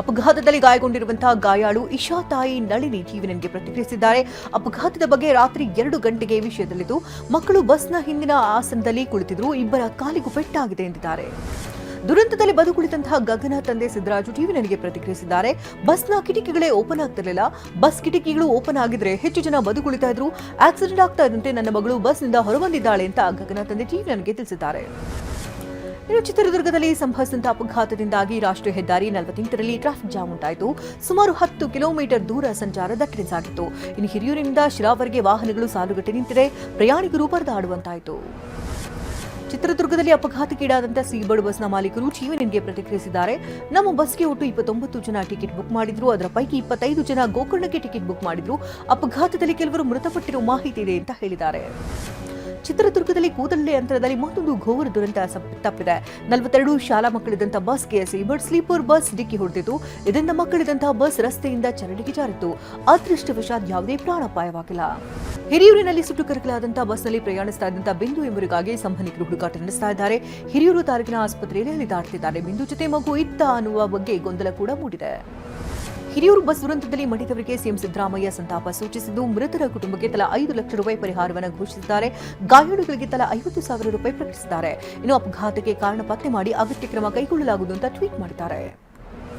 ಅಪಘಾತದಲ್ಲಿ ಗಾಯಗೊಂಡಿರುವಂತಹ ಗಾಯಾಳು ಇಶಾ ತಾಯಿ ನಳಿನಿ ಜೀವನನ್ಗೆ ಪ್ರತಿಕ್ರಿಯಿಸಿದ್ದಾರೆ. ಅಪಘಾತದ ಬಗ್ಗೆ ರಾತ್ರಿ 2 ಗಂಟೆಗೆ ವಿಷಯ ತಿಳಿದು ಮಕ್ಕಳು ಬಸ್ನ ಹಿಂದಿನ ಆಸನದಲ್ಲಿ ಕುಳಿತಿದ್ರು. ಇಬ್ಬರ ಕಾಲಿಗೂ ಪೆಟ್ಟಾಗಿದೆ ಎಂದಿದ್ದಾರೆ. ದುರಂತದಲ್ಲಿ ಬದುಕುಳಿದಂತಹ ಗಗನ ತಂದೆ ಸಿದ್ದರಾಜು ಟಿವಿ9ಗೆ ಪ್ರತಿಕ್ರಿಯಿಸಿದ್ದಾರೆ. ಬಸ್ನ ಕಿಟಕಿಗಳೇ ಓಪನ್ ಆಗ್ತಿರಲಿಲ್ಲ. ಬಸ್ ಕಿಟಕಿಗಳು ಓಪನ್ ಆಗಿದ್ರೆ ಹೆಚ್ಚು ಜನ ಬದುಕುಳಿತಾ ಇದ್ರು. ಆಕ್ಸಿಡೆಂಟ್ ಆಗ್ತಾ ಇದ್ದಂತೆ ನನ್ನ ಮಗಳು ಬಸ್ನಿಂದ ಹೊರಬಂದಿದ್ದಾಳೆ ಅಂತ ಗಗನ ತಂದೆ ಟಿವಿ9ಗೆ ತಿಳಿಸಿದ್ದಾರೆ. ಇನ್ನು ಚಿತ್ರದುರ್ಗದಲ್ಲಿ ಸಂಭವಿಸಿದ ಅಪಘಾತದಿಂದಾಗಿ ರಾಷ್ಟ್ರೀಯ ಹೆದ್ದಾರಿ 48ರಲ್ಲಿ ಟ್ರಾಫಿಕ್ ಜಾಮ್ ಉಂಟಾಯಿತು. ಸುಮಾರು 10 ಕಿಲೋಮೀಟರ್ ದೂರ ಸಂಚಾರ ದಟ್ಟಣೆ ಸಾಗಿತ್ತು. ಇನ್ನು ಹಿರಿಯೂರಿನಿಂದ ಶಿರಾವರೆಗೆ ವಾಹನಗಳು ಸಾಲುಗಟ್ಟಿ ನಿಂತಿದೆ. ಪ್ರಯಾಣಿಕರು ಪರದಾಡುವಂತಾಯಿತು. ಚಿತ್ರದುರ್ಗದಲ್ಲಿ ಅಪಘಾತಕ್ಕೀಡಾದಂಥ ಸೀಬರ್ಡ್ ಬಸ್ನ ಮಾಲೀಕರು ಟಿವಿ9ಗೆ ಪ್ರತಿಕ್ರಿಯಿಸಿದ್ದಾರೆ. ನಮ್ಮ ಬಸ್ಗೆ ಒಟ್ಟು 29 ಜನ ಟಿಕೆಟ್ ಬುಕ್ ಮಾಡಿದ್ರು. ಅದರ ಪೈಕಿ 25 ಜನ ಗೋಕರ್ಣಕ್ಕೆ ಟಿಕೆಟ್ ಬುಕ್ ಮಾಡಿದ್ರು. ಅಪಘಾತದಲ್ಲಿ ಕೆಲವರು ಮೃತಪಟ್ಟಿರುವ ಮಾಹಿತಿ ಇದೆ ಅಂತ ಹೇಳಿದ್ದಾರೆ. ಚಿತ್ರದುರ್ಗದಲ್ಲಿ ಕೂದಲೇ ಅಂತರದಲ್ಲಿ ಮತ್ತೊಂದು ಘೋರ ದುರಂತ ತಪ್ಪಿದೆ. 42 ಶಾಲಾ ಮಕ್ಕಳಿದ್ದಂಥ ಬಸ್ಗೆ ಸೀಬರ್ಡ್ ಸ್ಲೀಪರ್ ಬಸ್ ಡಿಕ್ಕಿ ಹೊಡೆದಿತ್ತು. ಇದರಿಂದ ಮಕ್ಕಳಿದ್ದಂತಹ ಬಸ್ ರಸ್ತೆಯಿಂದ ಚರಂಡಿಗೆ ಜಾರಿತ್ತು. ಅದೃಷ್ಟವಶಾತ್ ಯಾವುದೇ ಪ್ರಾಣಾಪಾಯವಾಗಿಲ್ಲ. ಹಿರಿಯೂರಿನಲ್ಲಿ ಸುಟ್ಟು ಕರಕಲಾದಂತಹ ಬಸ್ನಲ್ಲಿ ಪ್ರಯಾಣಿಸ್ತಾ ಇದ್ದಂತಹ ಬಿಂದು ಎಂಬುವರಿಗಾಗಿ ಸಂಬಂಧಿಕರು ಹುಡುಕಾಟ ನಡೆಸ್ತಾ ಇದ್ದಾರೆ. ಹಿರಿಯೂರು ತಾಲೂಕಿನ ಆಸ್ಪತ್ರೆಯಲ್ಲಿ ಅಲಿದಾಡ್ತಿದ್ದಾರೆ. ಬಿಂದು ಜೊತೆ ಮಗು ಇತ್ತ ಅನ್ನುವ ಬಗ್ಗೆ ಗೊಂದಲ ಕೂಡ ಮೂಡಿದೆ. ಹಿರಿಯೂರು ಬಸ್ ದುರಂತದಲ್ಲಿ ಮಡಿದವರಿಗೆ ಸಿಎಂ ಸಿದ್ದರಾಮಯ್ಯ ಸಂತಾಪ ಸೂಚಿಸಿದ್ದು, ಮೃತರ ಕುಟುಂಬಕ್ಕೆ ತಲಾ 5 ಲಕ್ಷ ರೂಪಾಯಿ ಪರಿಹಾರವನ್ನು ಘೋಷಿಸಿದ್ದಾರೆ. ಗಾಯಾಳುಗಳಿಗೆ ತಲಾ 50,000 ರೂಪಾಯಿ ಪ್ರಕಟಿಸಿದ್ದಾರೆ. ಇನ್ನು ಅಪಘಾತಕ್ಕೆ ಕಾರಣ ಪತ್ತೆ ಮಾಡಿ ಅಗತ್ಯ ಕ್ರಮ ಕೈಗೊಳ್ಳಲಾಗುವುದು ಅಂತ ಟ್ವೀಟ್ ಮಾಡಿದ್ದಾರೆ.